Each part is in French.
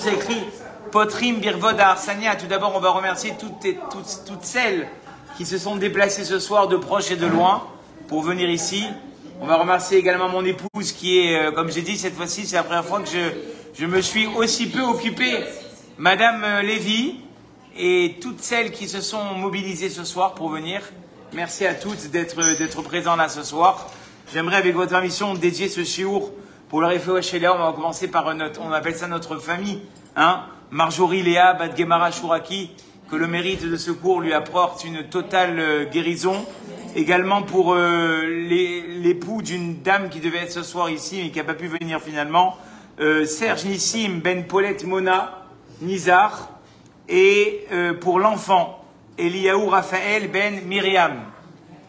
c'est écrit Potrim Birvod Arsania. Tout d'abord, on va remercier toutes celles qui se sont déplacées ce soir de proche et de loin pour venir ici. On va remercier également mon épouse qui est, comme j'ai dit, cette fois-ci, c'est la première fois que je me suis aussi peu occupé. Madame Lévy et toutes celles qui se sont mobilisées ce soir pour venir. Merci à toutes d'être présents là ce soir. J'aimerais, avec votre permission, dédier ce shiur pour le Refoua Shelia. On va commencer par on appelle ça notre famille, hein. Marjorie Léa Bat-Gemara Chouraki, que le mérite de ce cours lui apporte une totale guérison. Également pour l'époux d'une dame qui devait être ce soir ici, mais qui n'a pas pu venir finalement. Serge Nissim Ben Paulette Mona Nizar. Et pour l'enfant, Eliaou Raphaël Ben Myriam.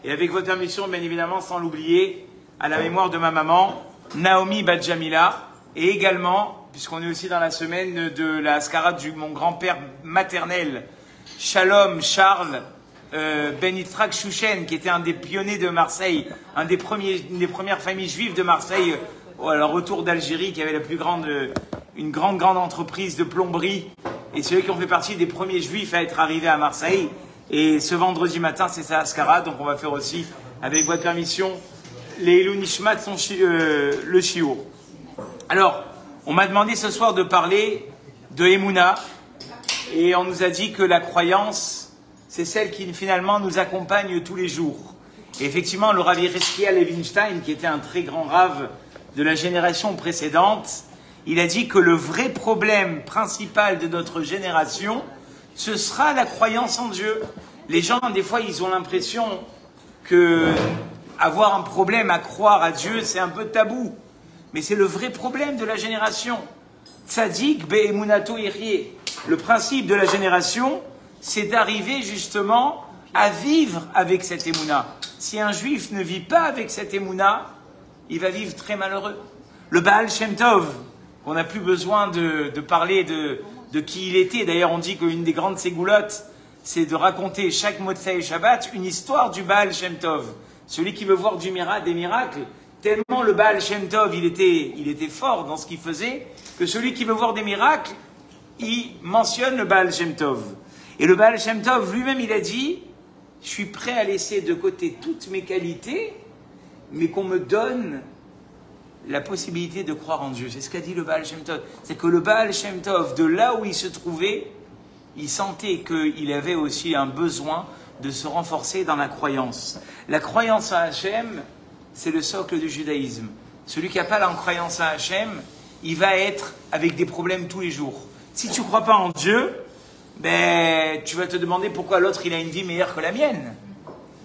Et avec votre permission, bien évidemment, sans l'oublier, à la mémoire de ma maman, Naomi Badjamila. Et également, puisqu'on est aussi dans la semaine de la Ascara de mon grand-père maternel, Shalom Charles Ben Yitzhak Chouchen, qui était un des pionniers de Marseille, une des premières familles juives de Marseille, à leur retour d'Algérie, qui avait une grande entreprise de plomberie. Et ceux qui ont fait partie des premiers juifs à être arrivés à Marseille. Et ce vendredi matin, c'est sa Ascara, donc on va faire aussi, avec votre permission, les Elou Nishmat, le shiur. Alors, on m'a demandé ce soir de parler de Emouna, et on nous a dit que la croyance, c'est celle qui finalement nous accompagne tous les jours. Et effectivement, le Rav Yereskia Levinstein, qui était un très grand Rav de la génération précédente, il a dit que le vrai problème principal de notre génération, ce sera la croyance en Dieu. Les gens, des fois, ils ont l'impression que avoir un problème à croire à Dieu, c'est un peu tabou. Mais c'est le vrai problème de la génération. Tzadik be'emunato yirye. Le principe de la génération, c'est d'arriver justement à vivre avec cette émouna. Si un juif ne vit pas avec cette émouna, il va vivre très malheureux. Le Baal Shem Tov, qu'on n'a plus besoin de parler de qui il était. D'ailleurs, on dit qu'une des grandes ségoulottes, c'est de raconter chaque Motzei Shabbat une histoire du Baal Shem Tov. Celui qui veut voir des miracles, tellement le Baal Shem Tov, il était fort dans ce qu'il faisait, que celui qui veut voir des miracles, il mentionne le Baal Shem Tov. Et le Baal Shem Tov lui-même, il a dit, je suis prêt à laisser de côté toutes mes qualités, mais qu'on me donne la possibilité de croire en Dieu. C'est ce qu'a dit le Baal Shem Tov. C'est que le Baal Shem Tov, de là où il se trouvait, il sentait qu'il avait aussi un besoin de se renforcer dans la croyance. La croyance à Hachem, c'est le socle du judaïsme. Celui qui n'a pas la croyance à Hachem, il va être avec des problèmes tous les jours. Si tu ne crois pas en Dieu, ben, tu vas te demander pourquoi l'autre il a une vie meilleure que la mienne.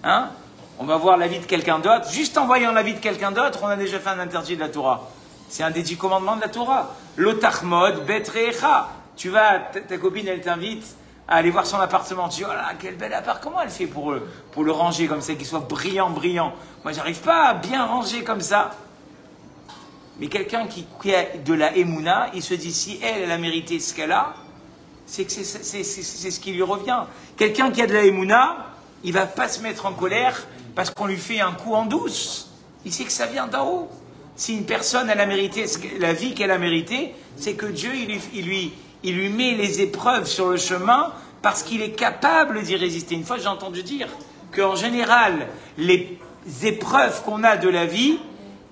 Hein? On va voir la vie de quelqu'un d'autre. Juste en voyant la vie de quelqu'un d'autre, on a déjà fait un interdit de la Torah. C'est un des 10 commandements de la Torah. L'otachmod betrecha. Tu vas, ta copine, elle t'invite à aller voir son appartement. Tu dis, oh là, quel bel appart. Comment elle fait pour le ranger comme ça, qu'il soit brillant. Moi, j'arrive pas à bien ranger comme ça. Mais quelqu'un qui a de la émouna, il se dit, si elle a mérité ce qu'elle a, c'est ce qui lui revient. Quelqu'un qui a de la émouna, il va pas se mettre en colère parce qu'on lui fait un coup en douce. Il sait que ça vient d'en haut. Si une personne elle a mérité la vie qu'elle a méritée, c'est que Dieu il lui met les épreuves sur le chemin parce qu'il est capable d'y résister. Une fois, j'ai entendu dire qu'en général, les épreuves qu'on a de la vie,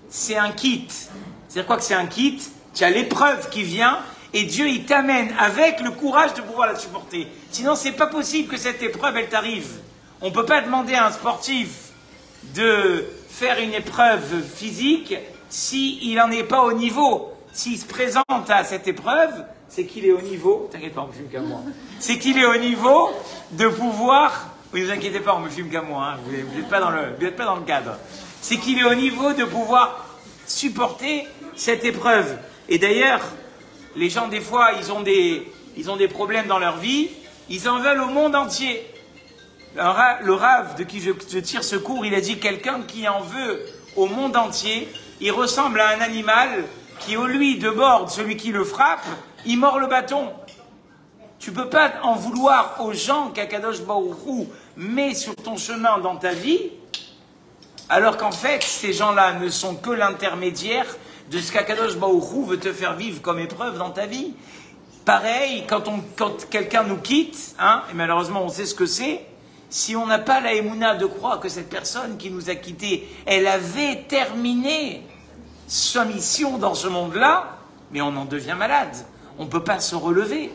c'est un kit. C'est-à-dire quoi que c'est un kit? Tu as l'épreuve qui vient et Dieu il t'amène avec le courage de pouvoir la supporter. Sinon, c'est pas possible que cette épreuve elle t'arrive. On ne peut pas demander à un sportif de faire une épreuve physique s'il n'en est pas au niveau. S'il se présente à cette épreuve, c'est qu'il est au niveau. T'inquiète pas, on me filme qu'à moi. C'est qu'il est au niveau de pouvoir. Oui, ne vous inquiétez pas, on me filme qu'à moi. Hein. Vous n'êtes pas dans le cadre. C'est qu'il est au niveau de pouvoir supporter cette épreuve. Et d'ailleurs, les gens des fois, ils ont des problèmes dans leur vie. Ils en veulent au monde entier. Le Rav de qui je tire ce cours, il a dit quelqu'un qui en veut au monde entier, il ressemble à un animal qui, au lieu de mordre celui qui le frappe, il mord le bâton. Tu ne peux pas en vouloir aux gens qu'Akadosh Baruch Hu met sur ton chemin dans ta vie, alors qu'en fait, ces gens-là ne sont que l'intermédiaire de ce qu'Akadosh Baruch Hu veut te faire vivre comme épreuve dans ta vie. Pareil, quand quelqu'un nous quitte, hein, et malheureusement on sait ce que c'est, si on n'a pas la émouna de croire que cette personne qui nous a quittés, elle avait terminé sa mission dans ce monde-là, mais on en devient malade. On ne peut pas se relever.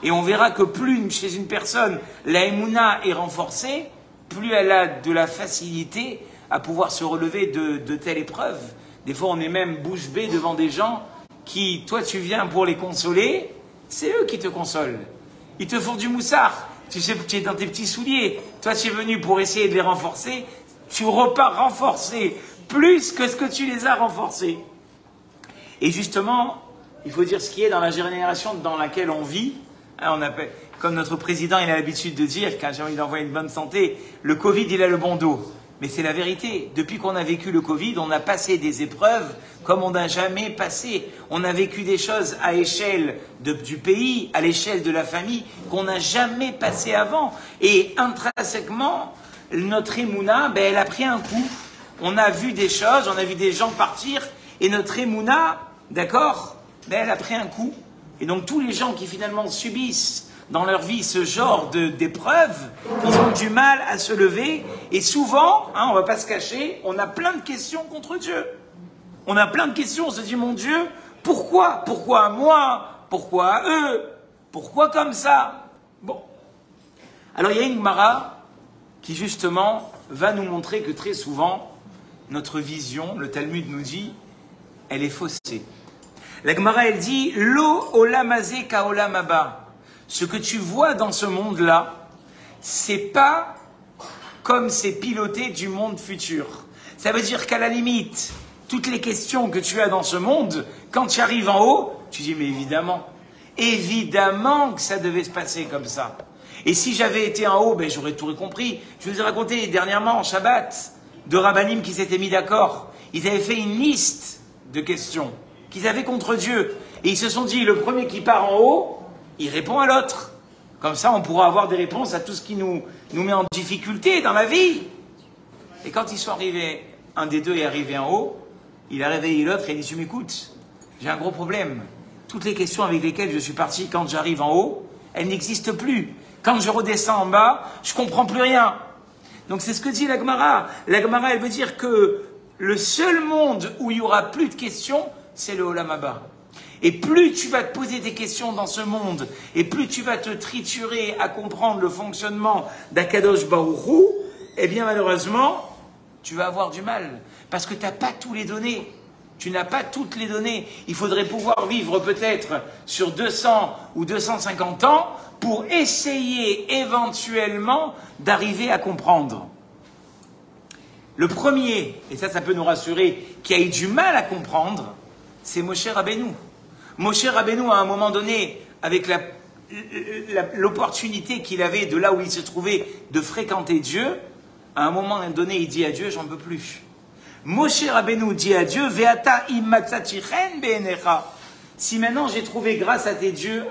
Et on verra que plus chez une personne, la émouna est renforcée, plus elle a de la facilité à pouvoir se relever de telles épreuves. Des fois, on est même bouche bée devant des gens qui, toi, tu viens pour les consoler, c'est eux qui te consolent. Ils te font du moussard. Tu sais, tu es dans tes petits souliers. Toi, tu es venu pour essayer de les renforcer. Tu repars renforcé, plus que ce que tu les as renforcés. Et justement, il faut dire ce qui est dans la génération dans laquelle on vit. On appelle, comme notre président, il a l'habitude de dire, quand j'ai envie d'envoyer une bonne santé, le Covid, il a le bon dos. Mais c'est la vérité. Depuis qu'on a vécu le Covid, on a passé des épreuves comme on n'a jamais passé. On a vécu des choses à l'échelle du pays, à l'échelle de la famille, qu'on n'a jamais passé avant. Et intrinsèquement, notre émouna, elle a pris un coup. On a vu des choses, on a vu des gens partir, et notre émouna, d'accord, elle a pris un coup. Et donc tous les gens qui finalement subissent dans leur vie ce genre d'épreuves, ils ont du mal à se lever. Et souvent, hein, on ne va pas se cacher, on a plein de questions contre Dieu. On a plein de questions, on se dit, mon Dieu, pourquoi? Pourquoi à moi? Pourquoi à eux? Pourquoi comme ça? Bon. Alors il y a une Gemara qui justement va nous montrer que très souvent, notre vision, le Talmud nous dit, elle est faussée. La Gemara, elle dit, Lo olam hazeh ka olam haba. Ce que tu vois dans ce monde-là, c'est pas comme c'est piloté du monde futur. Ça veut dire qu'à la limite, toutes les questions que tu as dans ce monde, quand tu arrives en haut, tu dis, mais évidemment que ça devait se passer comme ça. Et si j'avais été en haut, j'aurais tout compris. Je vous ai raconté dernièrement en Shabbat, de Rabbanim qui s'étaient mis d'accord. Ils avaient fait une liste de questions qu'ils avaient contre Dieu. Et ils se sont dit, le premier qui part en haut, il répond à l'autre. Comme ça, on pourra avoir des réponses à tout ce qui nous met en difficulté dans la vie. Et quand ils sont arrivés, un des deux est arrivé en haut, il a réveillé l'autre et il dit, tu m'écoutes, j'ai un gros problème. Toutes les questions avec lesquelles je suis parti quand j'arrive en haut, elles n'existent plus. Quand je redescends en bas, je comprends plus rien. Donc c'est ce que dit la Gemara. La Gemara, elle veut dire que le seul monde où il n'y aura plus de questions, c'est le Olam Haba. Et plus tu vas te poser des questions dans ce monde, et plus tu vas te triturer à comprendre le fonctionnement d'Akadosh Baruch Hu, eh bien malheureusement, tu vas avoir du mal. Parce que tu n'as pas tous les données. Tu n'as pas toutes les données. Il faudrait pouvoir vivre peut-être sur 200 ou 250 ans pour essayer éventuellement d'arriver à comprendre. Le premier, et ça peut nous rassurer, qui a eu du mal à comprendre, c'est Moshe Rabbeinu. Moshe Rabbeinu, à un moment donné, avec l'opportunité qu'il avait de là où il se trouvait de fréquenter Dieu, à un moment donné, il dit à Dieu, j'en peux plus. Moshe Rabbeinu dit à Dieu, Ve'ata immatzati chen be'enecha. Si maintenant j'ai trouvé grâce à tes yeux,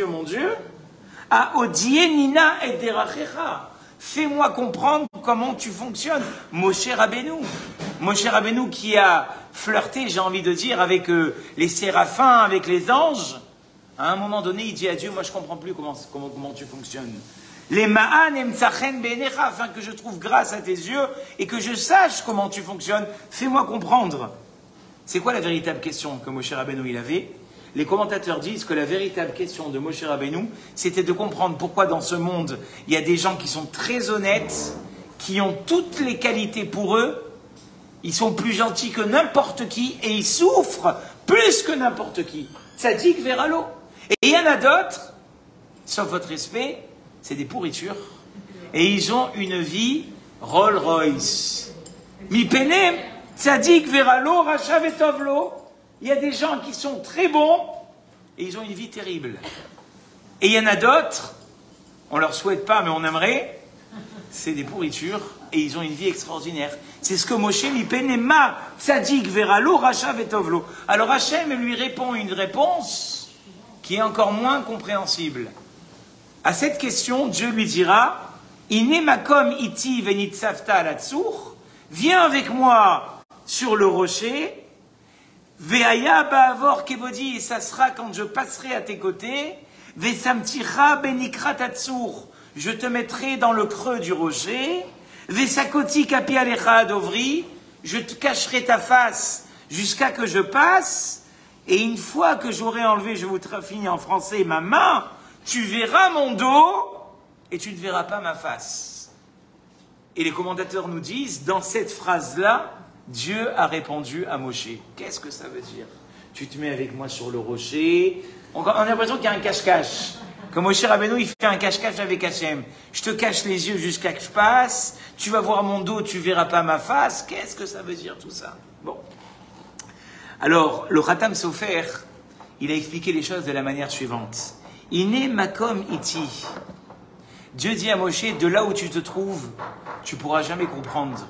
mon Dieu, à odienina et derachecha. Fais-moi comprendre comment tu fonctionnes. Moshe Rabbeinu. Moshe Rabbeinu qui a flirté, j'ai envie de dire, avec les séraphins, avec les anges. À un moment donné, il dit à Dieu, moi je ne comprends plus comment tu fonctionnes. Les ma'an emtsachen be'enecha, afin que je trouve grâce à tes yeux et que je sache comment tu fonctionnes. Fais-moi comprendre. C'est quoi la véritable question que Moshe Rabbeinu il avait? Les commentateurs disent que la véritable question de Moshe Rabbeinu, c'était de comprendre pourquoi dans ce monde, il y a des gens qui sont très honnêtes, qui ont toutes les qualités pour eux, ils sont plus gentils que n'importe qui et ils souffrent plus que n'importe qui. Tzadik vers l'eau. Et il y en a d'autres, sauf votre respect, c'est des pourritures. Et ils ont une vie Rolls Royce. Mi penem, tzadik vers l'eau, racha vetovlo. Il y a des gens qui sont très bons et ils ont une vie terrible. Et il y en a d'autres, on ne leur souhaite pas mais on aimerait, c'est des pourritures et ils ont une vie extraordinaire. C'est ce que Moshe mi penema tzadik veralo racha vetovlo. Alors Hachem lui répond une réponse qui est encore moins compréhensible. À cette question, Dieu lui dira, Ine makom iti venitzavta alatsur, viens avec moi sur le rocher. Ve'aya ba'avor kevodi, et ça sera quand je passerai à tes côtés. Ve'samtira benikrat atzur, je te mettrai dans le creux du rocher. Ve'sakoti kapi alecha adovri, je te cacherai ta face jusqu'à que je passe. Et une fois que j'aurai enlevé, je vous finis en français, ma main, tu verras mon dos et tu ne verras pas ma face. Et les commentateurs nous disent, dans cette phrase-là, Dieu a répondu à Moshe. Qu'est-ce que ça veut dire? Tu te mets avec moi sur le rocher. On a l'impression qu'il y a un cache-cache. Comme Moshe Rabbeinu, il fait un cache-cache avec Hachem. Je te cache les yeux jusqu'à que je passe. Tu vas voir mon dos, tu verras pas ma face. Qu'est-ce que ça veut dire tout ça? Bon. Alors, le Khatam Sofer, il a expliqué les choses de la manière suivante. Iné makom iti. Dieu dit à Moshe, de là où tu te trouves, tu pourras jamais comprendre.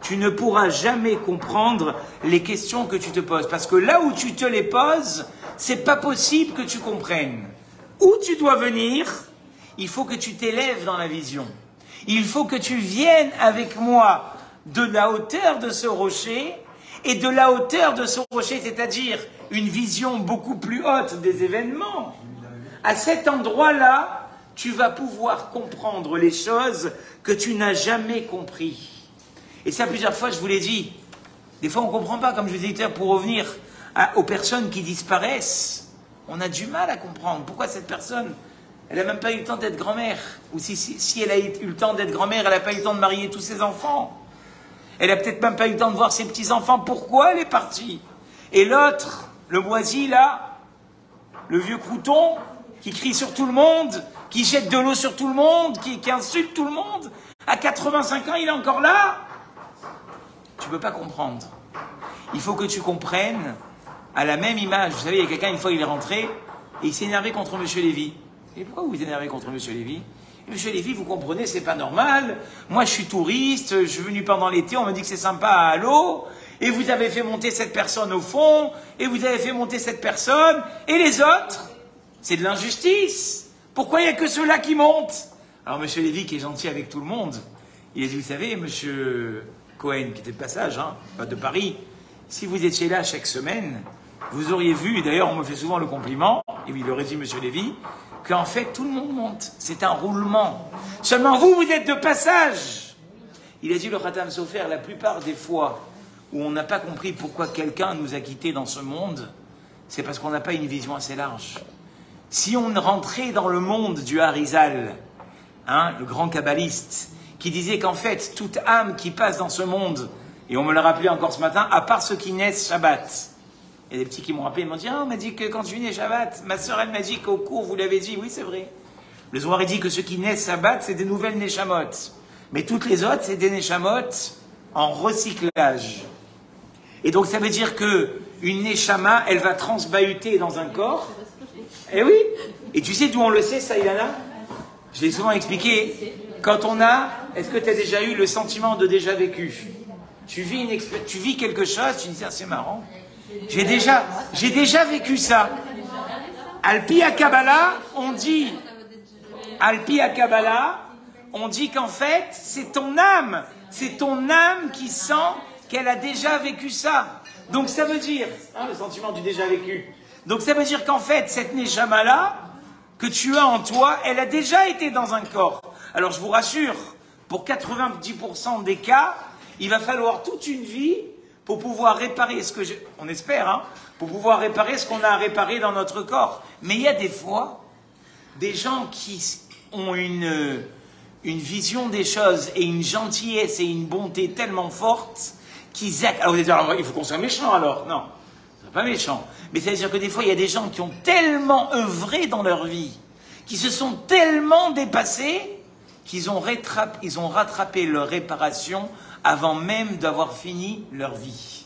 Tu ne pourras jamais comprendre les questions que tu te poses. Parce que là où tu te les poses, c'est pas possible que tu comprennes. Où tu dois venir, il faut que tu t'élèves dans la vision. Il faut que tu viennes avec moi de la hauteur de ce rocher, et de la hauteur de ce rocher, c'est-à-dire une vision beaucoup plus haute des événements. À cet endroit-là, tu vas pouvoir comprendre les choses que tu n'as jamais compris. Et ça, plusieurs fois, je vous l'ai dit. Des fois, on ne comprend pas, comme je vous ai dit, pour revenir aux personnes qui disparaissent. On a du mal à comprendre. Pourquoi cette personne, elle n'a même pas eu le temps d'être grand-mère? Ou si elle a eu le temps d'être grand-mère, elle n'a pas eu le temps de marier tous ses enfants. Elle n'a peut-être même pas eu le temps de voir ses petits-enfants. Pourquoi elle est partie? Et l'autre, le moisi, là, le vieux crouton, qui crie sur tout le monde, qui jette de l'eau sur tout le monde, qui insulte tout le monde, à 85 ans, il est encore là. Tu ne peux pas comprendre. Il faut que tu comprennes à la même image. Vous savez, il y a quelqu'un, une fois, il est rentré et il s'est énervé contre M. Lévy. Et pourquoi vous vous énervez contre M. Lévy? Monsieur Lévy, vous comprenez, c'est pas normal. Moi, je suis touriste, je suis venu pendant l'été, on me dit que c'est sympa à l'eau, et vous avez fait monter cette personne au fond, et vous avez fait monter cette personne, et les autres, c'est de l'injustice. Pourquoi il n'y a que ceux-là qui montent? Alors, monsieur Lévy, qui est gentil avec tout le monde, il a dit, vous savez, monsieur Cohen, qui était de passage, pas de Paris, si vous étiez là chaque semaine, vous auriez vu, et d'ailleurs, on me fait souvent le compliment, et il aurait dit, monsieur Lévy, qu'en fait, tout le monde monte. C'est un roulement. Seulement vous, vous êtes de passage. Il a dit, le Khatam Sofer, la plupart des fois où on n'a pas compris pourquoi quelqu'un nous a quittés dans ce monde, c'est parce qu'on n'a pas une vision assez large. Si on rentrait dans le monde du Harizal, le grand kabbaliste, qui disait qu'en fait, toute âme qui passe dans ce monde, et on me l'a rappelé encore ce matin, à part ceux qui naissent Shabbat, il y a des petits qui m'ont rappelé, ils m'ont dit, on m'a dit que quand je venais Shabbat, ma sœur, elle m'a dit qu'au cours, vous l'avez dit, oui, c'est vrai. Le Zohar, il dit que ceux qui naissent Shabbat, c'est des nouvelles Neshamot. Mais toutes les autres, c'est des Neshamot en recyclage. Et donc, ça veut dire que une Neshama, elle va transbahuter dans un corps. Eh oui. Et tu sais d'où on le sait, ça, Ilana? Je l'ai souvent expliqué. Quand on a, est-ce que tu as déjà eu le sentiment de déjà vécu? Tu vis quelque chose, tu dis, ah, c'est marrant. J'ai déjà vécu ça. Alpi à Kabbalah, on dit qu'en fait, c'est ton âme qui sent qu'elle a déjà vécu ça. Donc ça veut dire, le sentiment du déjà vécu. Donc ça veut dire qu'en fait, cette Neshama-là, que tu as en toi, elle a déjà été dans un corps. Alors je vous rassure, pour 90% des cas, il va falloir toute une vie pour pouvoir réparer on espère, pour pouvoir réparer ce qu'on a à réparer dans notre corps. Mais il y a des fois, des gens qui ont une vision des choses et une gentillesse et une bonté tellement forte qu'ils... Alors vous allez dire, il faut qu'on soit méchant alors. Non, c'est pas méchant. Mais c'est-à-dire que des fois, il y a des gens qui ont tellement œuvré dans leur vie, qui se sont tellement dépassés, qu'ils ont rattrapé leur réparation avant même d'avoir fini leur vie.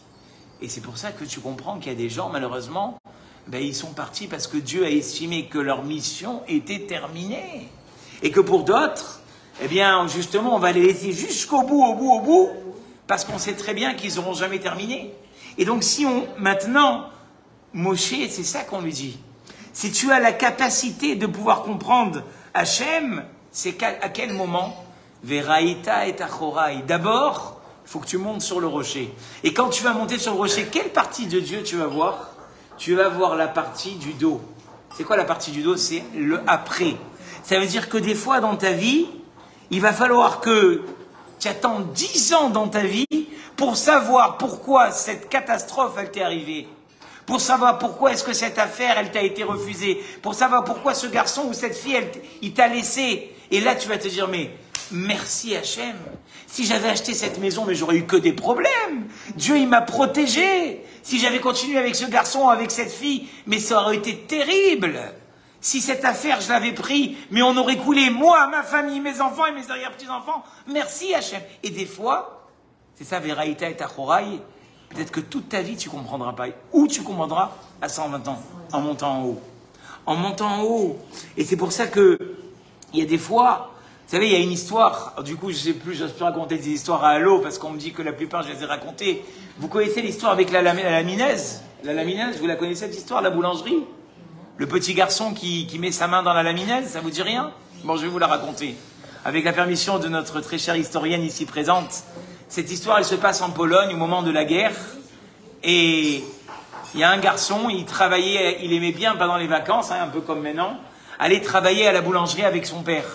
Et c'est pour ça que tu comprends qu'il y a des gens, malheureusement, ils sont partis parce que Dieu a estimé que leur mission était terminée. Et que pour d'autres, justement, on va les laisser jusqu'au bout, au bout, parce qu'on sait très bien qu'ils n'auront jamais terminé. Et donc, maintenant, Moshe, c'est ça qu'on lui dit. Si tu as la capacité de pouvoir comprendre Hachem, c'est à quel moment? Veraïta et Achorai. D'abord, faut que tu montes sur le rocher. Et quand tu vas monter sur le rocher, quelle partie de Dieu tu vas voir? Tu vas voir la partie du dos. C'est quoi la partie du dos? C'est le après. Ça veut dire que des fois dans ta vie, il va falloir que tu attends 10 ans dans ta vie pour savoir pourquoi cette catastrophe elle t'est arrivée. Pour savoir pourquoi est-ce que cette affaire elle t'a été refusée. Pour savoir pourquoi ce garçon ou cette fille il t'a laissé. Et là tu vas te dire mais merci Hachem. Si j'avais acheté cette maison, mais j'aurais eu que des problèmes. Dieu, il m'a protégé. Si j'avais continué avec ce garçon, avec cette fille, mais ça aurait été terrible. Si cette affaire, je l'avais pris, mais on aurait coulé, moi, ma famille, mes enfants et mes arrière-petits-enfants. Merci Hachem. Et des fois, c'est ça, Veraïta et Tachoraï, peut-être que toute ta vie, tu ne comprendras pas. Ou tu comprendras à 120 ans, en montant en haut. En montant en haut. Et c'est pour ça que, il y a des fois... Vous savez, il y a une histoire, du coup, je ne sais plus, j'ose plus raconter des histoires à l'eau, parce qu'on me dit que la plupart, je les ai racontées. Vous connaissez l'histoire avec la lamineuse? La lamineuse, vous la connaissez cette histoire, la boulangerie? Le petit garçon qui met sa main dans la lamineuse, ça vous dit rien? Bon, je vais vous la raconter. Avec la permission de notre très chère historienne ici présente, cette histoire, elle se passe en Pologne au moment de la guerre, et il y a un garçon, il travaillait, il aimait bien pendant les vacances, hein, un peu comme maintenant, aller travailler à la boulangerie avec son père.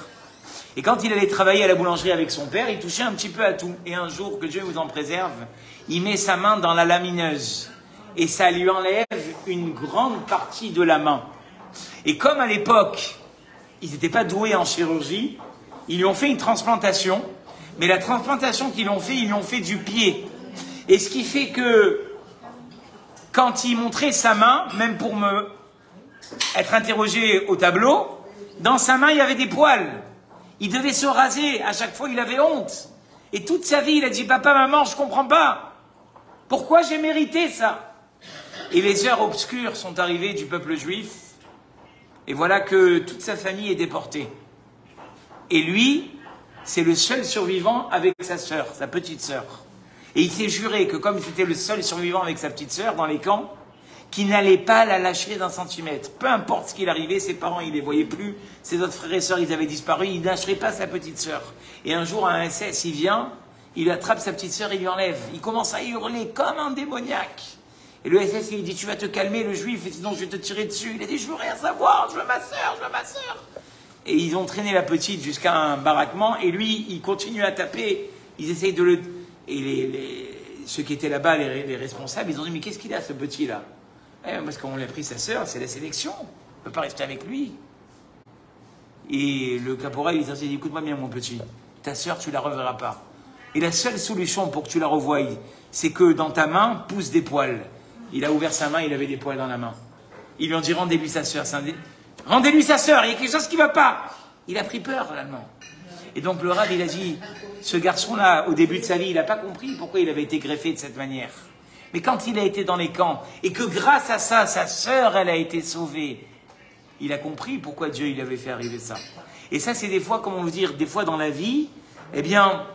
Et quand il allait travailler à la boulangerie avec son père, il touchait un petit peu à tout. Et un jour, que Dieu vous en préserve, il met sa main dans la lamineuse. Et ça lui enlève une grande partie de la main. Et comme à l'époque, ils n'étaient pas doués en chirurgie, ils lui ont fait une transplantation. Mais la transplantation qu'ils ont fait, ils lui ont fait du pied. Et ce qui fait que, quand il montrait sa main, même pour me être interrogé au tableau, dans sa main, il y avait des poils. Il devait se raser, à chaque fois il avait honte. Et toute sa vie il a dit, papa, maman, je comprends pas. Pourquoi j'ai mérité ça? Et les heures obscures sont arrivées du peuple juif. Et voilà que toute sa famille est déportée. Et lui, c'est le seul survivant avec sa sœur, sa petite sœur. Et il s'est juré que comme c'était le seul survivant avec sa petite sœur dans les camps, qu'il n'allait pas la lâcher d'un centimètre. Peu importe ce qu'il arrivait, ses parents, il ne les voyaient plus, ses autres frères et sœurs, ils avaient disparu, il ne lâcherait pas sa petite sœur. Et un jour, un SS, il vient, il attrape sa petite sœur, il lui enlève. Il commence à hurler comme un démoniaque. Et le SS, il dit, tu vas te calmer, le juif, et sinon je vais te tirer dessus. Il a dit, je veux rien savoir, je veux ma sœur, je veux ma sœur. Et ils ont traîné la petite jusqu'à un baraquement, et lui, il continue à taper. Ils essayent de le... Et ceux qui étaient là-bas, les responsables, ils ont dit, mais qu'est-ce qu'il a, ce petit-là? Parce qu'on lui a pris sa sœur, c'est la sélection. On ne peut pas rester avec lui. Et le caporal, il s'est dit, écoute-moi bien, mon petit. Ta sœur, tu ne la reverras pas. Et la seule solution pour que tu la revoies, c'est que dans ta main poussent des poils. Il a ouvert sa main, il avait des poils dans la main. Ils lui ont dit, rendez-lui sa sœur. Rendez-lui sa sœur, il y a quelque chose qui ne va pas. Il a pris peur, l'Allemand. Et donc le Rav, il a dit, ce garçon-là, au début de sa vie, il n'a pas compris pourquoi il avait été greffé de cette manière. Mais quand il a été dans les camps, et que grâce à ça, sa sœur, elle a été sauvée, il a compris pourquoi Dieu il avait fait arriver ça. Et ça, c'est des fois, comment vous dire, des fois dans la vie, eh bien,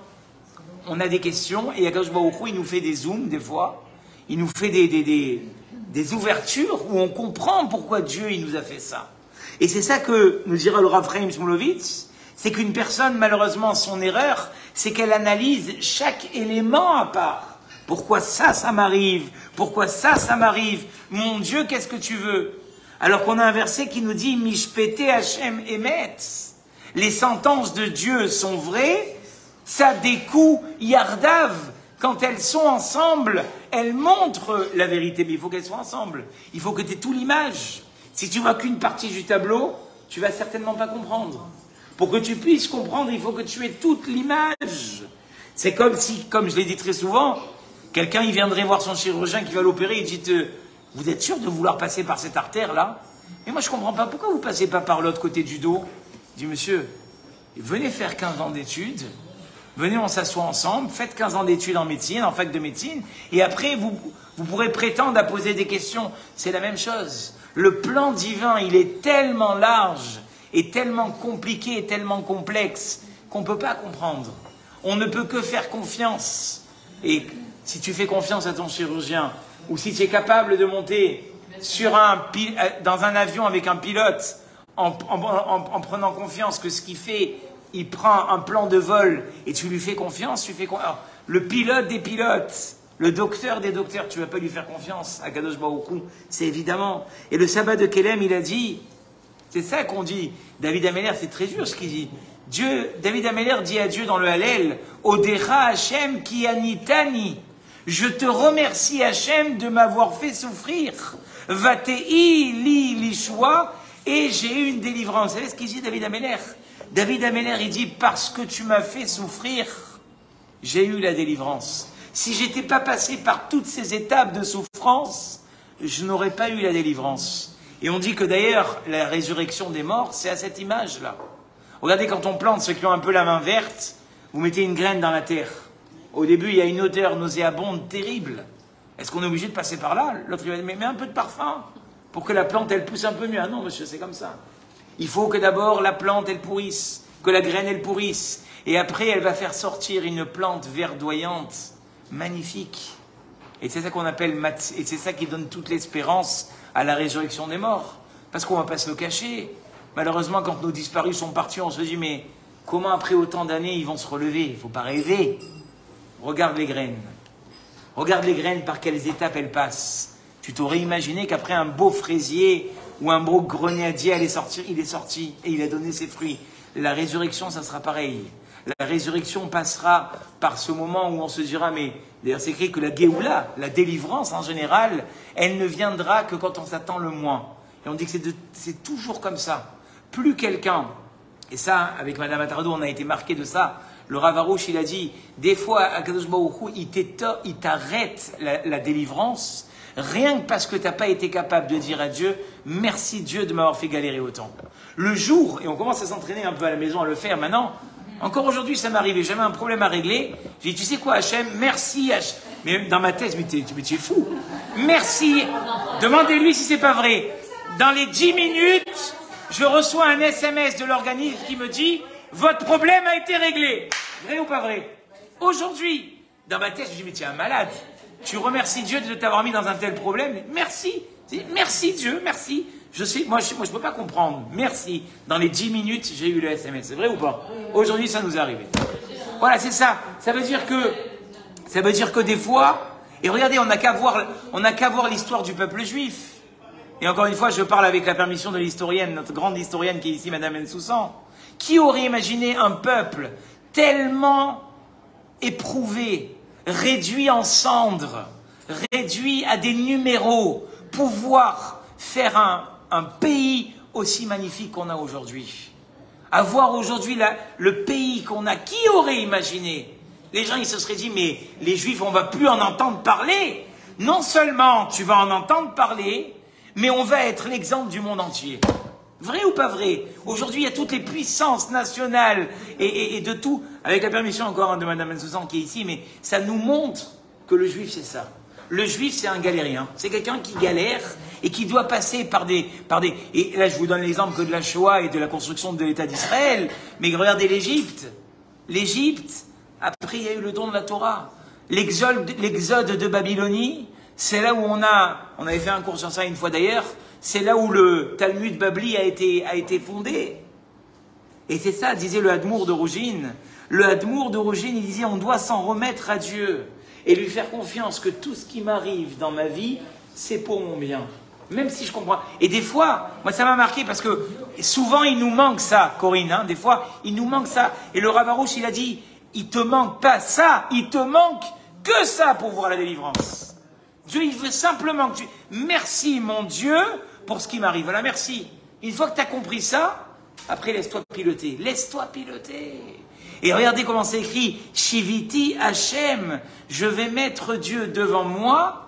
on a des questions, et Akadosh Baruch Hu, il nous fait des zooms, des fois, il nous fait des ouvertures où on comprend pourquoi Dieu, il nous a fait ça. Et c'est ça que nous dira le Rav Chaim Shmulevitz, c'est qu'une personne, malheureusement, son erreur, c'est qu'elle analyse chaque élément à part. Pourquoi ça m'arrive? Pourquoi ça m'arrive? Mon Dieu, qu'est-ce que tu veux? Alors qu'on a un verset qui nous dit « Mishpete Hashem emetz ». Les sentences de Dieu sont vraies, ça découle yardav. Quand elles sont ensemble, elles montrent la vérité. Mais il faut qu'elles soient ensemble. Il faut que tu aies toute l'image. Si tu vois qu'une partie du tableau, tu vas certainement pas comprendre. Pour que tu puisses comprendre, il faut que tu aies toute l'image. C'est comme si, comme je l'ai dit très souvent, quelqu'un, il viendrait voir son chirurgien qui va l'opérer, il dit, vous êtes sûr de vouloir passer par cette artère-là? Mais moi, je ne comprends pas, pourquoi vous ne passez pas par l'autre côté du dos? Il dit, monsieur, venez faire 15 ans d'études, venez, on s'assoit ensemble, faites 15 ans d'études en médecine, en fac de médecine, et après, vous pourrez prétendre à poser des questions. C'est la même chose. Le plan divin, il est tellement large, et tellement compliqué, et tellement complexe, qu'on ne peut pas comprendre. On ne peut que faire confiance. Et si tu fais confiance à ton chirurgien, ou si tu es capable de monter dans un avion avec un pilote, en prenant confiance que ce qu'il fait, il prend un plan de vol, et tu lui fais confiance, le pilote des pilotes, le docteur des docteurs. Tu ne vas pas lui faire confiance à Kadosh Baruch Hu, c'est évidemment. Et le sabbat de Kélem, il a dit, c'est ça qu'on dit. David Améler, c'est très dur ce qu'il dit. David Améler dit à Dieu dans le Hallel, Odecha Hashem ki anitani. Je te remercie Hashem de m'avoir fait souffrir. Vatei li lishua. Et j'ai eu une délivrance. Vous savez ce qu'il dit David Améler? David Améler, il dit, parce que tu m'as fait souffrir, j'ai eu la délivrance. Si j'étais pas passé par toutes ces étapes de souffrance, je n'aurais pas eu la délivrance. Et on dit que d'ailleurs, la résurrection des morts, c'est à cette image-là. Regardez, quand on plante, ceux qui ont un peu la main verte, vous mettez une graine dans la terre. Au début, il y a une odeur nauséabonde terrible. Est-ce qu'on est obligé de passer par là? L'autre, il va dire, mais mets un peu de parfum pour que la plante, elle pousse un peu mieux. Ah non, monsieur, c'est comme ça. Il faut que d'abord la plante, elle pourrisse, que la graine, elle pourrisse. Et après, elle va faire sortir une plante verdoyante, magnifique. Et c'est ça qu'on appelle, et c'est ça qui donne toute l'espérance à la résurrection des morts. Parce qu'on ne va pas se le cacher. Malheureusement, quand nos disparus sont partis, on se dit, mais comment après autant d'années, ils vont se relever? Il ne faut pas rêver. Regarde les graines. Regarde les graines, par quelles étapes elles passent. Tu t'aurais imaginé qu'après un beau fraisier ou un beau grenadier allait sortir, il est sorti et il a donné ses fruits. La résurrection, ça sera pareil. La résurrection passera par ce moment où on se dira, mais d'ailleurs c'est écrit que la Géoula, la délivrance en général, elle ne viendra que quand on s'attend le moins. Et on dit que c'est toujours comme ça. Plus quelqu'un, et ça, avec Madame Attardo, on a été marqué de ça, le Rav Arush, il a dit, des fois, Akadosh Baruch Hu, il t'arrête la délivrance, rien que parce que tu n'as pas été capable de dire à Dieu, merci Dieu de m'avoir fait galérer autant. Le jour, et on commence à s'entraîner un peu à la maison à le faire maintenant, encore aujourd'hui ça m'arrivait, j'avais un problème à régler, j'ai dit, tu sais quoi Hachem, merci Hachem. Mais dans ma tête, mais tu es fou. Merci, demandez-lui si c'est pas vrai. Dans les 10 minutes, je reçois un SMS de l'organisme qui me dit, votre problème a été réglé. Vrai ou pas vrai? Aujourd'hui, dans ma tête, je me dis, mais tu es un malade. Tu remercies Dieu de t'avoir mis dans un tel problème. Merci. Merci Dieu, merci. Moi, je peux pas comprendre. Merci. Dans les 10 minutes, j'ai eu le SMS. C'est vrai ou pas? Aujourd'hui, ça nous est arrivé. Voilà, c'est ça. Ça veut dire que des fois, et regardez, on n'a qu'à voir l'histoire du peuple juif. Et encore une fois, je parle avec la permission de l'historienne, notre grande historienne qui est ici, Madame Ensoussan. Qui aurait imaginé un peuple tellement éprouvé, réduit en cendres, réduit à des numéros, pouvoir faire un pays aussi magnifique qu'on a aujourd'hui? Avoir aujourd'hui le pays qu'on a, qui aurait imaginé? Les gens, ils se seraient dit, mais les Juifs, on ne va plus en entendre parler. Non seulement tu vas en entendre parler, mais on va être l'exemple du monde entier. Vrai ou pas vrai? Aujourd'hui, il y a toutes les puissances nationales et de tout, avec la permission encore de Madame Ensoussan qui est ici, mais ça nous montre que le juif, c'est ça. Le juif, c'est un galérien. C'est quelqu'un qui galère et qui doit passer par des... Et là, je vous donne l'exemple que de la Shoah et de la construction de l'État d'Israël, mais regardez l'Égypte. L'Égypte, après, il y a eu le don de la Torah. L'exode de Babylonie, c'est là où on avait fait un cours sur ça une fois d'ailleurs, c'est là où le Talmud Babli a été fondé. Et c'est ça, disait le Hadmour de Rougine. Le Hadmour de Rougine, il disait, on doit s'en remettre à Dieu et lui faire confiance que tout ce qui m'arrive dans ma vie, c'est pour mon bien. Même si je comprends. Et des fois, moi ça m'a marqué parce que souvent il nous manque ça, Corinne. Des fois, il nous manque ça. Et le Rav Arush, il a dit, il te manque pas ça, il te manque que ça pour voir la délivrance. Dieu, il veut simplement que tu... Merci mon Dieu pour ce qui m'arrive. Voilà, merci. Une fois que tu as compris ça, après laisse-toi piloter. Laisse-toi piloter. Et regardez comment c'est écrit. Shiviti Hashem. Je vais mettre Dieu devant moi.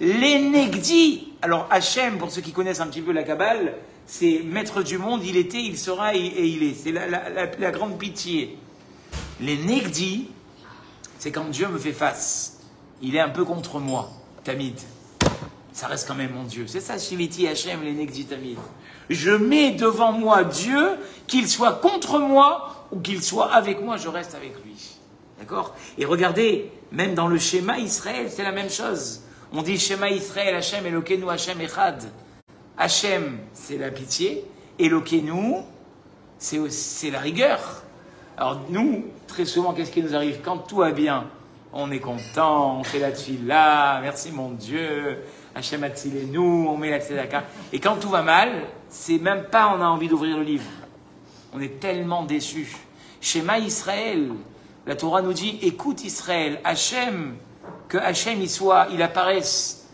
L'Enegdi. Alors Hashem, pour ceux qui connaissent un petit peu la Kabbale, c'est maître du monde, il était, il sera et il est. C'est la grande pitié. L'Enegdi, c'est quand Dieu me fait face. Il est un peu contre moi. Tamid. Ça reste quand même mon Dieu. C'est ça, Shiviti Hashem, l'Enegdi Tamid. Je mets devant moi Dieu, qu'il soit contre moi ou qu'il soit avec moi, je reste avec lui. D'accord? Et regardez, même dans le schéma Israël, c'est la même chose. On dit schéma Israël, Hashem, Elokeinu, Hashem, Echad. Hashem, c'est la pitié. Elokeinu, c'est la rigueur. Alors nous, très souvent, qu'est-ce qui nous arrive? Quand tout va bien, on est content, on fait la tefila, merci mon Dieu, Hachem Atzilenu, on met la tzedaka. Et quand tout va mal, c'est même pas on a envie d'ouvrir le livre. On est tellement déçus. Shema Israël, la Torah nous dit, écoute Israël, Hachem, que Hachem il apparaisse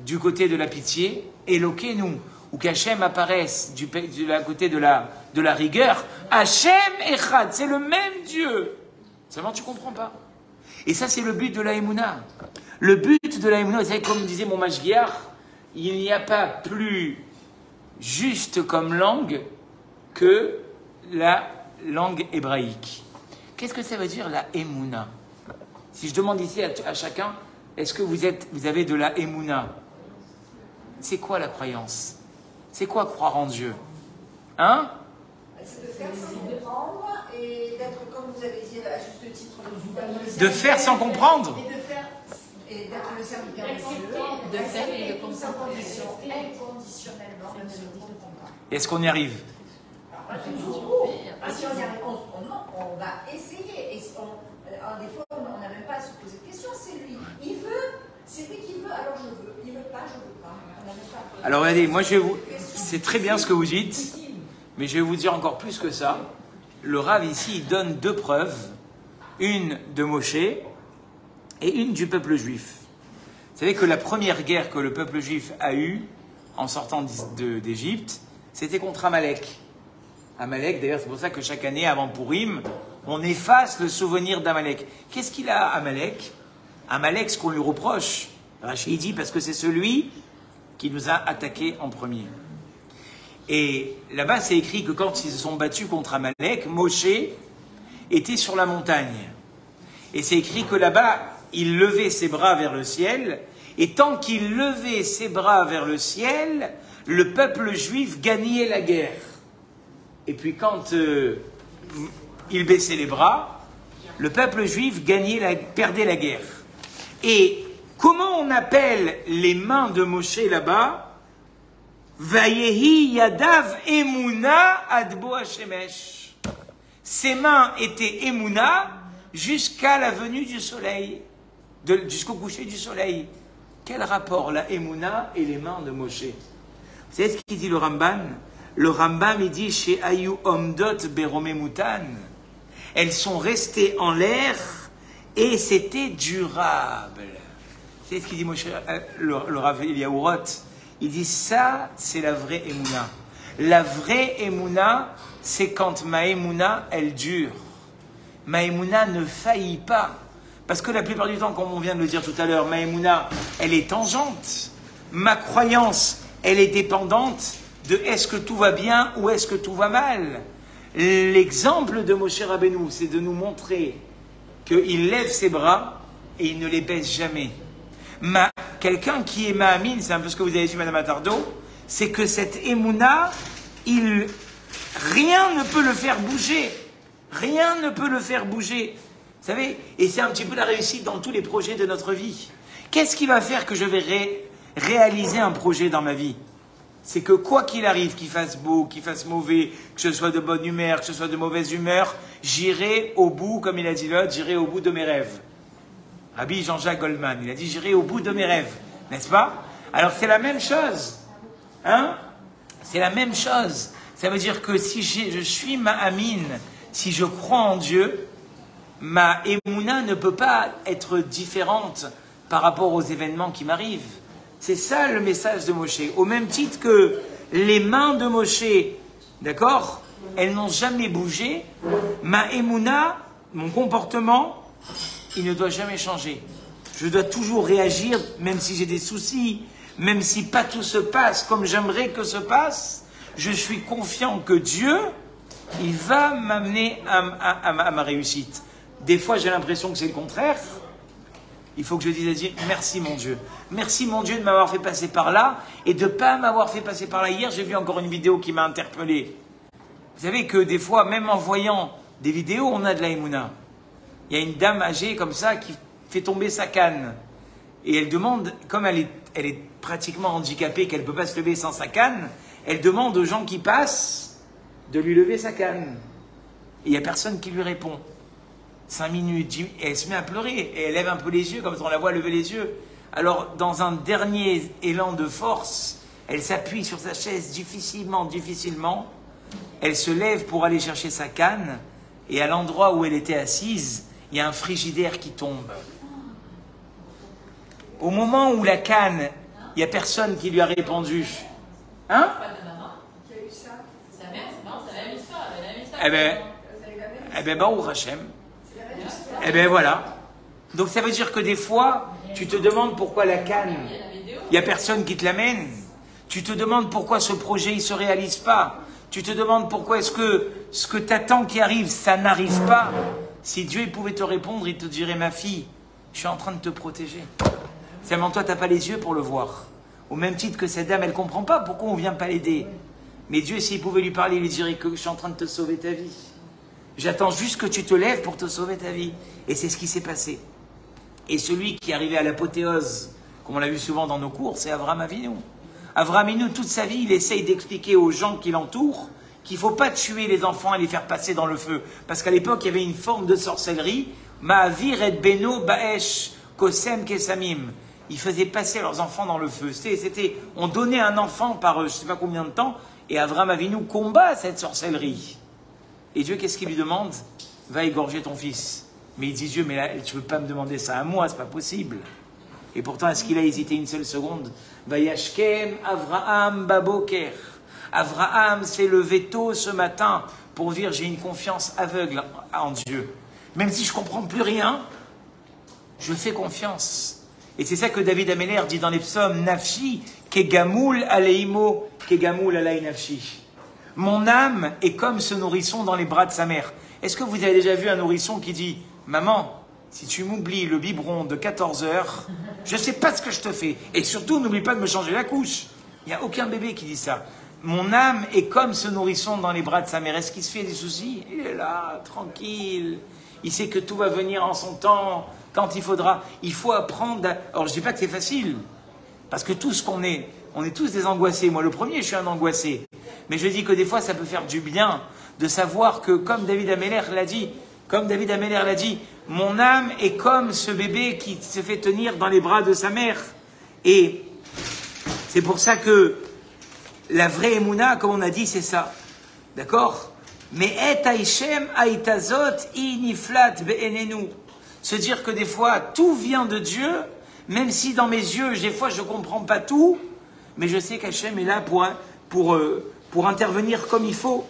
du côté de la pitié, éloquez-nous, ou qu'Hachem apparaisse du côté de la rigueur. Hachem Echad, c'est le même Dieu. Seulement tu comprends pas. Et ça c'est le but de la Emouna. Le but de la Emouna, vous savez, comme disait mon Mashgiach, il n'y a pas plus juste comme langue que la langue hébraïque. Qu'est-ce que ça veut dire la Emouna? Si je demande ici à chacun, est-ce que vous avez de la Emouna? C'est quoi la croyance? C'est quoi croire en Dieu? Hein? C'est de faire sans comprendre et d'être, comme vous avez dit à juste titre, de faire sans comprendre? Et d'être le serviteur de Dieu, de faire et de sans condition, inconditionnellement, même si on ne comprend pas. Est-ce qu'on y arrive? Si on y arrive, on va essayer. Et des fois, on n'a même pas à se poser de questions. C'est lui. Il veut, c'est lui qui veut, alors je veux. Il ne veut pas, je ne veux pas. Alors regardez, moi c'est très bien ce que vous dites, mais je vais vous dire encore plus que ça. Le Rav ici, il donne deux preuves, une de Moshe et une du peuple juif. Vous savez que la première guerre que le peuple juif a eue en sortant d'Égypte, c'était contre Amalek. Amalek, d'ailleurs, c'est pour ça que chaque année, avant Pourim, on efface le souvenir d'Amalek. Qu'est-ce qu'il a, Amalek? Amalek, ce qu'on lui reproche, Rachid dit, parce que c'est celui qui nous a attaqués en premier. Et là-bas, c'est écrit que quand ils se sont battus contre Amalek, Moshe était sur la montagne. Et c'est écrit que là-bas, il levait ses bras vers le ciel, et tant qu'il levait ses bras vers le ciel, le peuple juif gagnait la guerre. Et puis quand il baissait les bras, le peuple juif perdait la guerre. Et comment on appelle les mains de Moshe là-bas? Vayehi yadav emuna adbo hashemesh. Ses mains étaient emuna jusqu'à la venue du soleil, jusqu'au coucher du soleil. Quel rapport la emuna et les mains de Moshe? Vous savez ce qu'il dit le Ramban? Le Rambam, il dit chez Ayu Omdot Beromemutan. Elles sont restées en l'air et c'était durable. Vous savez ce qu'il dit le Rav Eliyahu Roth? Il dit ça, c'est la vraie Emouna. La vraie Emouna, c'est quand ma Emouna, elle dure. Ma Emouna ne faillit pas. Parce que la plupart du temps, comme on vient de le dire tout à l'heure, ma Emouna, elle est tangente. Ma croyance, elle est dépendante de est-ce que tout va bien ou est-ce que tout va mal. L'exemple de Moshe Rabbeinu, c'est de nous montrer qu'il lève ses bras et il ne les baisse jamais. Quelqu'un qui est Ma'amine, c'est un peu ce que vous avez dit, Madame Attardo, c'est que cette Emouna, rien ne peut le faire bouger. Rien ne peut le faire bouger. Vous savez, et c'est un petit peu la réussite dans tous les projets de notre vie. Qu'est-ce qui va faire que je vais réaliser un projet dans ma vie? C'est que quoi qu'il arrive, qu'il fasse beau, qu'il fasse mauvais, que ce soit de bonne humeur, que ce soit de mauvaise humeur, j'irai au bout, comme il a dit l'autre, j'irai au bout de mes rêves. Rabbi Jean-Jacques Goldman, il a dit j'irai au bout de mes rêves, n'est-ce pas? Alors c'est la même chose, hein? C'est la même chose. Ça veut dire que si je suis ma'amine, si je crois en Dieu, ma émouna ne peut pas être différente par rapport aux événements qui m'arrivent. C'est ça le message de Moshe. Au même titre que les mains de Moshe, d'accord, elles n'ont jamais bougé, ma émouna, mon comportement, il ne doit jamais changer. Je dois toujours réagir, même si j'ai des soucis, même si pas tout se passe comme j'aimerais que se passe, je suis confiant que Dieu, il va m'amener à ma réussite. Des fois, j'ai l'impression que c'est le contraire. Il faut que je dise à Dieu, merci mon Dieu. Merci mon Dieu de m'avoir fait passer par là et de ne pas m'avoir fait passer par là. Hier, j'ai vu encore une vidéo qui m'a interpellé. Vous savez que des fois, même en voyant des vidéos, on a de la émouna. Il y a une dame âgée comme ça qui fait tomber sa canne. Et elle demande, comme elle est pratiquement handicapée, qu'elle ne peut pas se lever sans sa canne, elle demande aux gens qui passent de lui lever sa canne. Et il n'y a personne qui lui répond. 5 minutes, et elle se met à pleurer, et elle lève un peu les yeux, comme on la voit lever les yeux. Alors, dans un dernier élan de force, elle s'appuie sur sa chaise difficilement, elle se lève pour aller chercher sa canne, et à l'endroit où elle était assise, il y a un frigidaire qui tombe. Au moment où la canne, il n'y a personne qui lui a répondu. Hein? Qui a eu ça? Sa mère, non, c'est la même histoire. Elle a la même histoire. Eh ben, Baruch Hashem. Eh ben voilà. Donc ça veut dire que des fois, tu te demandes pourquoi la canne, il n'y a personne qui te l'amène. Tu te demandes pourquoi ce projet ne se réalise pas. Tu te demandes pourquoi est-ce que ce que tu attends qui arrive, ça n'arrive pas. Si Dieu il pouvait te répondre, il te dirait, ma fille, je suis en train de te protéger. Seulement toi, tu n'as pas les yeux pour le voir. Au même titre que cette dame, elle ne comprend pas pourquoi on ne vient pas l'aider. Mais Dieu, s'il pouvait lui parler, il lui dirait que je suis en train de te sauver ta vie. J'attends juste que tu te lèves pour te sauver ta vie. Et c'est ce qui s'est passé. Et celui qui est arrivé à l'apothéose, comme on l'a vu souvent dans nos cours, c'est Avraham Avinu. Avraham Avinu, toute sa vie, il essaye d'expliquer aux gens qui l'entourent qu'il ne faut pas tuer les enfants et les faire passer dans le feu. Parce qu'à l'époque, il y avait une forme de sorcellerie. Ma'avir et beno ba'esh kosem kesamim. Ils faisaient passer leurs enfants dans le feu. On donnait un enfant par je ne sais pas combien de temps, et Avraham Avinu combat cette sorcellerie. Et Dieu, qu'est-ce qu'il lui demande? Va égorger ton fils. Mais il dit, Dieu, mais là, tu ne peux pas me demander ça à moi, c'est pas possible. Et pourtant, est-ce qu'il a hésité une seule seconde? Va yashkem Avraham baboker. Avraham s'est levé tôt ce matin pour dire, j'ai une confiance aveugle en Dieu. Même si je ne comprends plus rien, je fais confiance. Et c'est ça que David Améler dit dans les psaumes, Nafshi, kegamoul aleimo, kegamoul alay nafshi. Mon âme est comme ce nourrisson dans les bras de sa mère. Est-ce que vous avez déjà vu un nourrisson qui dit, maman, si tu m'oublies le biberon de 14 heures, je ne sais pas ce que je te fais. Et surtout, n'oublie pas de me changer la couche. Il n'y a aucun bébé qui dit ça. Mon âme est comme ce nourrisson dans les bras de sa mère. Est-ce qu'il se fait des soucis? Il est là, tranquille. Il sait que tout va venir en son temps, quand il faudra. Il faut apprendre. Alors, je ne dis pas que c'est facile. Parce que tout ce qu'on est, on est tous des angoissés. Moi, le premier, je suis un angoissé. Mais je dis que des fois, ça peut faire du bien de savoir que, comme David Améler l'a dit, mon âme est comme ce bébé qui se fait tenir dans les bras de sa mère. Et c'est pour ça que la vraie Emouna, comme on a dit, c'est ça. D'accord? Mais et Haïshem Haïtazot iniflat be'enenu. Se dire que des fois, tout vient de Dieu, même si dans mes yeux, des fois, je ne comprends pas tout, mais je sais qu'Hachem est là pour intervenir comme il faut.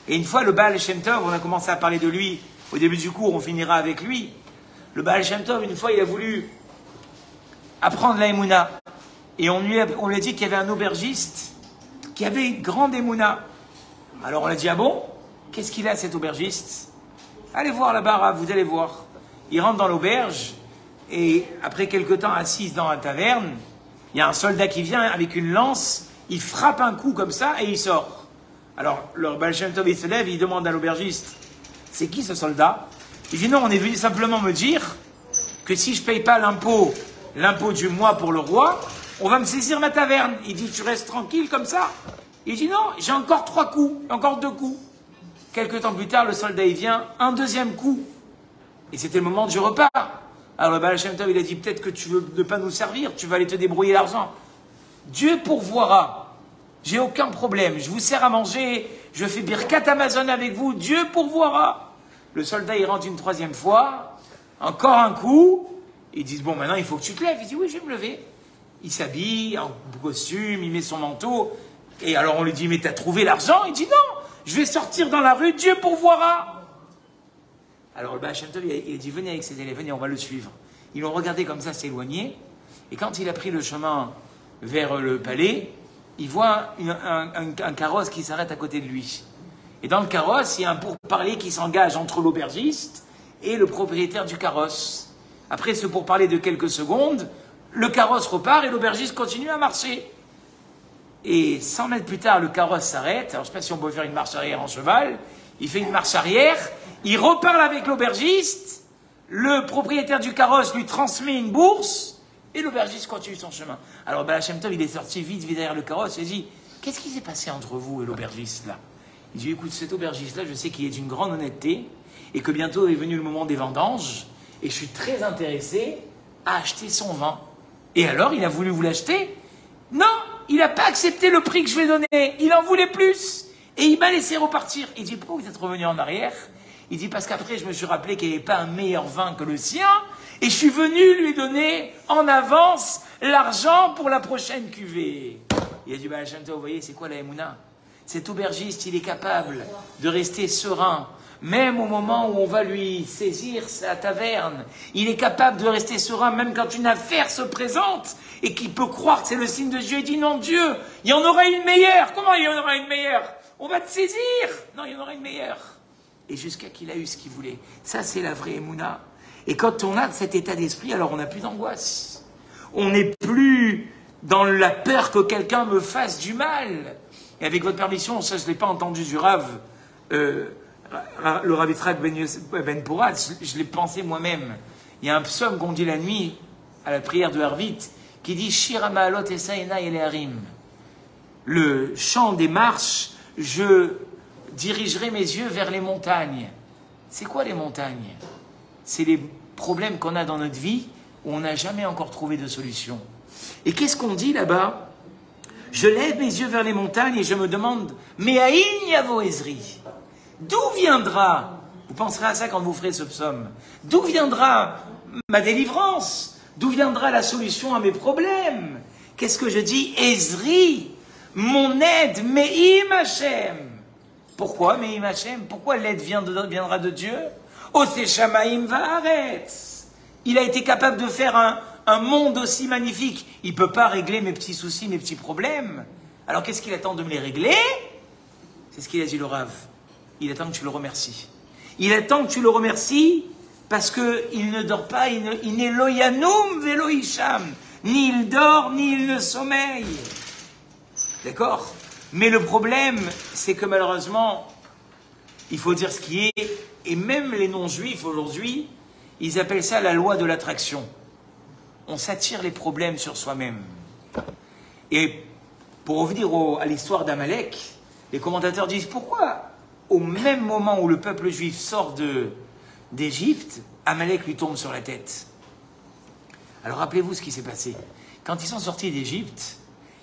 Et une fois, le Baal Shem Tov, on a commencé à parler de lui, au début du cours, on finira avec lui. Le Baal Shem Tov, une fois, il a voulu apprendre la Emouna. Et on lui a dit qu'il y avait un aubergiste qui avait une grande Emouna. Alors on a dit, ah bon? Qu'est-ce qu'il a cet aubergiste? Allez voir là-bas, vous allez voir. Il rentre dans l'auberge, et après quelque temps assis dans la taverne, il y a un soldat qui vient avec une lance, il frappe un coup comme ça, et il sort. Alors, le Baal Shem Tov, il se lève, il demande à l'aubergiste, c'est qui ce soldat? Il dit, non, on est venu simplement me dire que si je ne paye pas l'impôt du mois pour le roi, on va me saisir ma taverne. Il dit, tu restes tranquille comme ça? Il dit, non, j'ai encore 3 coups, encore 2 coups. Quelque temps plus tard, le soldat, il vient, un deuxième coup. Et c'était le moment du repas. Alors le Baal Shem Tov, il a dit, peut-être que tu veux ne pas nous servir, tu vas aller te débrouiller l'argent. Dieu pourvoira. J'ai aucun problème. Je vous sers à manger, je fais birkat Amazon avec vous, Dieu pourvoira. Le soldat, il rentre une 3e fois, encore un coup. Ils disent, bon, maintenant, il faut que tu te lèves. Il dit, oui, je vais me lever. Il s'habille en costume, il met son manteau. Et alors on lui dit, mais t'as trouvé l'argent? Il dit, non, je vais sortir dans la rue, Dieu pourvoira. Alors le Baal Shem Tov, il a dit, venez avec ses élèves, venez, on va le suivre. Ils l'ont regardé comme ça s'éloigner. Et quand il a pris le chemin vers le palais, il voit un carrosse qui s'arrête à côté de lui. Et dans le carrosse, il y a un pourparler qui s'engage entre l'aubergiste et le propriétaire du carrosse. Après ce pourparler de quelques secondes, le carrosse repart et l'aubergiste continue à marcher. Et 100 mètres plus tard, le carrosse s'arrête. Alors, je ne sais pas si on peut faire une marche arrière en cheval. Il fait une marche arrière. Il reparle avec l'aubergiste. Le propriétaire du carrosse lui transmet une bourse. Et l'aubergiste continue son chemin. Alors, Baal Shem Tov, il est sorti vite derrière le carrosse et dit, qu'est-ce qui s'est passé entre vous et l'aubergiste, là? Il dit, écoute, cet aubergiste-là, je sais qu'il est d'une grande honnêteté et que bientôt est venu le moment des vendanges et je suis très intéressé à acheter son vin. Et alors, il a voulu vous l'acheter? Non, il n'a pas accepté le prix que je lui ai donné. Il en voulait plus. Et il m'a laissé repartir. Il dit, pourquoi vous êtes revenu en arrière? Il dit, parce qu'après, je me suis rappelé qu'il n'y avait pas un meilleur vin que le sien. Et je suis venu lui donner en avance l'argent pour la prochaine cuvée. Il a dit, bah, vous voyez, c'est quoi la Emouna? Cet aubergiste, il est capable de rester serein. Même au moment où on va lui saisir sa taverne, il est capable de rester serein, même quand une affaire se présente et qu'il peut croire que c'est le signe de Dieu. Il dit non, Dieu, il y en aura une meilleure. Comment il y en aura une meilleure? On va te saisir. Non, il y en aura une meilleure. Et jusqu'à qu'il a eu ce qu'il voulait. Ça, c'est la vraie Emouna. Et quand on a cet état d'esprit, alors on n'a plus d'angoisse. On n'est plus dans la peur que quelqu'un me fasse du mal. Et avec votre permission, ça je ne l'ai pas entendu du Rav, le Rav Yitzhak Ben Porat, je l'ai pensé moi-même. Il y a un psaume qu'on dit la nuit, à la prière de Harvit, qui dit « Shir ha'ma'alot esaena eleharim ». Le chant des marches, je dirigerai mes yeux vers les montagnes. C'est quoi les montagnes? C'est les problèmes qu'on a dans notre vie où on n'a jamais encore trouvé de solution. Et qu'est-ce qu'on dit là-bas? Je lève mes yeux vers les montagnes et je me demande, mais Aïn Yavo Ezri, d'où viendra, vous penserez à ça quand vous ferez ce psaume, d'où viendra ma délivrance? D'où viendra la solution à mes problèmes? Qu'est-ce que je dis? Ezri, mon aide, Me'im Hashem. Pourquoi Me'im Hashem? Pourquoi l'aide viendra de Dieu? Ose Shamaim Va'aretz. Il a été capable de faire un monde aussi magnifique. Il ne peut pas régler mes petits soucis, mes petits problèmes. Alors qu'est-ce qu'il attend de me les régler? C'est ce qu'il a dit le Rav. Il attend que tu le remercies. Il attend que tu le remercies parce qu'il ne dort pas, il n'est loyanum velo isham. Ni il dort, ni il ne sommeille. D'accord? Mais le problème, c'est que malheureusement, il faut dire ce qui est, et même les non-juifs aujourd'hui, ils appellent ça la loi de l'attraction. On s'attire les problèmes sur soi-même. Et pour revenir à l'histoire d'Amalek, les commentateurs disent pourquoi, au même moment où le peuple juif sort d'Égypte, Amalek lui tombe sur la tête. Alors rappelez-vous ce qui s'est passé. Quand ils sont sortis d'Égypte,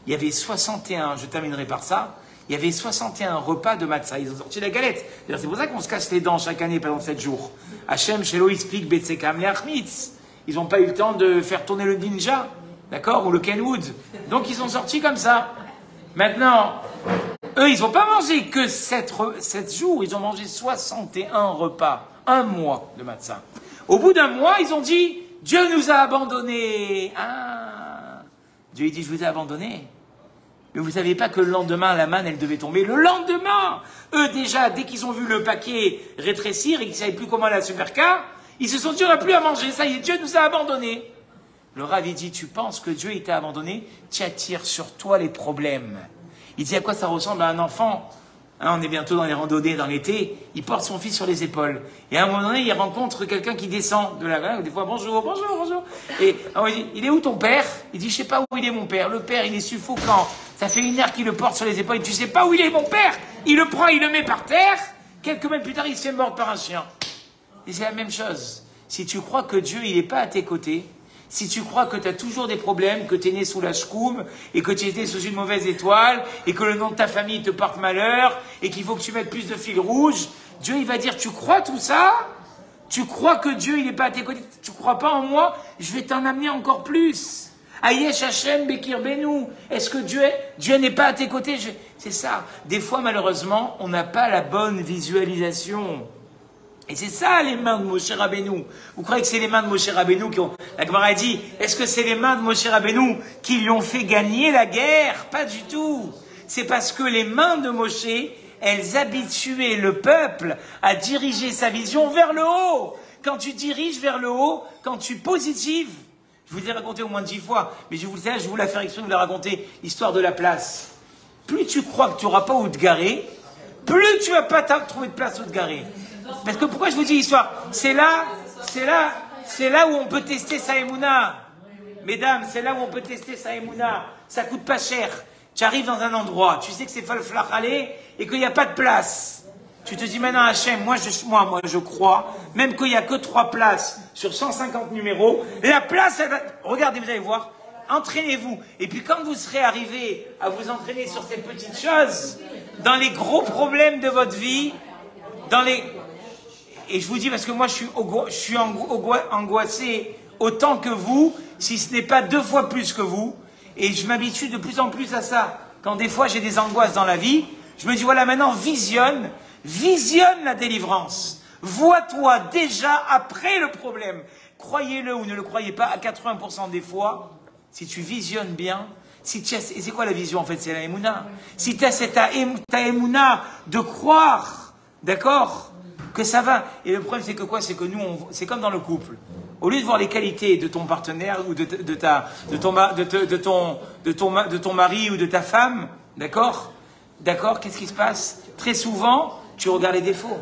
il y avait 61, je terminerai par ça, il y avait 61 repas de matzah. Ils ont sorti la galette. C'est pour ça qu'on se casse les dents chaque année pendant 7 jours. Hachem, Shelo, explique Betsekam, Achmitz. Ils n'ont pas eu le temps de faire tourner le ninja, d'accord, ou le Kenwood. Donc ils sont sortis comme ça. Maintenant, eux, ils n'ont pas mangé que 7 jours, ils ont mangé 61 repas, un mois de matzah. Au bout d'un mois, ils ont dit, Dieu nous a abandonnés. Ah, Dieu il dit, je vous ai abandonnés. Mais vous ne saviez pas que le lendemain, la manne, elle devait tomber. Le lendemain, eux déjà, dès qu'ils ont vu le paquet rétrécir et qu'ils ne savaient plus comment aller à la supercar, ils se sont dit, on n'a plus à manger, ça y est, Dieu nous a abandonnés. Le Rav, il dit, tu penses que Dieu t'a abandonné? Tu attires sur toi les problèmes. Il dit, à quoi ça ressemble à un enfant? Hein, on est bientôt dans les randonnées, dans l'été, il porte son fils sur les épaules. Et à un moment donné, il rencontre quelqu'un qui descend de la... Des fois, bonjour, bonjour, bonjour. Et alors, il dit, il est où ton père? Il dit, je sais pas où il est mon père. Le père, il est suffocant. Ça fait 1 heure qu'il le porte sur les épaules. Tu sais pas où il est mon père? Il le prend, il le met par terre. Quelques mètres plus tard, il se fait mordre par un chien. Et c'est la même chose. Si tu crois que Dieu, il n'est pas à tes côtés, si tu crois que tu as toujours des problèmes, que tu es né sous la shkoum, et que tu étais sous une mauvaise étoile, et que le nom de ta famille te porte malheur, et qu'il faut que tu mettes plus de fil rouge, Dieu, il va dire, tu crois tout ça? Tu crois que Dieu, il n'est pas à tes côtés? Tu crois pas en moi? Je vais t'en amener encore plus. Ayesh Hashem Bekir Benu. Est-ce que Dieu n'est pas à tes côtés? C'est ça. Des fois, malheureusement, on n'a pas la bonne visualisation. Et c'est ça les mains de Moshe Rabbeinu. Vous croyez que c'est les mains de Moshe Rabbeinu qui ont... La Gemara dit, est-ce que c'est les mains de Moshe Rabbeinu qui lui ont fait gagner la guerre? Pas du tout. C'est parce que les mains de Moshe, elles habituaient le peuple à diriger sa vision vers le haut. Quand tu diriges vers le haut, quand tu positives, je vous l'ai raconté au moins 10 fois, mais je vous la faire exprès, vous la raconter, l'histoire de la place. Plus tu crois que tu n'auras pas où te garer, plus tu vas pas trouver de place où te garer. Parce que pourquoi je vous dis histoire? C'est là où on peut tester sa émouna. Mesdames, c'est là où on peut tester sa émouna. Ça coûte pas cher. Tu arrives dans un endroit, tu sais que c'est falflachalé et qu'il n'y a pas de place. Tu te dis maintenant, Hachem, moi je crois, même qu'il n'y a que 3 places sur 150 numéros, la place, elle va... Regardez, vous allez voir, entraînez-vous. Et puis quand vous serez arrivé à vous entraîner sur ces petites choses, dans les gros problèmes de votre vie, et je vous dis parce que moi je suis angoissé autant que vous, si ce n'est pas 2 fois plus que vous, et je m'habitue de plus en plus à ça. Quand des fois j'ai des angoisses dans la vie, je me dis voilà maintenant visionne la délivrance. Vois-toi déjà après le problème. Croyez-le ou ne le croyez pas, à 80% des fois, si tu visionnes bien, et c'est quoi la vision en fait? C'est la émouna. Si tu as ta émouna de croire, d'accord, que ça va. Et le problème c'est que quoi? C'est que nous, c'est comme dans le couple. Au lieu de voir les qualités de ton partenaire ou de ton mari ou de ta femme, d'accord, qu'est-ce qui se passe? Très souvent, tu regardes les défauts.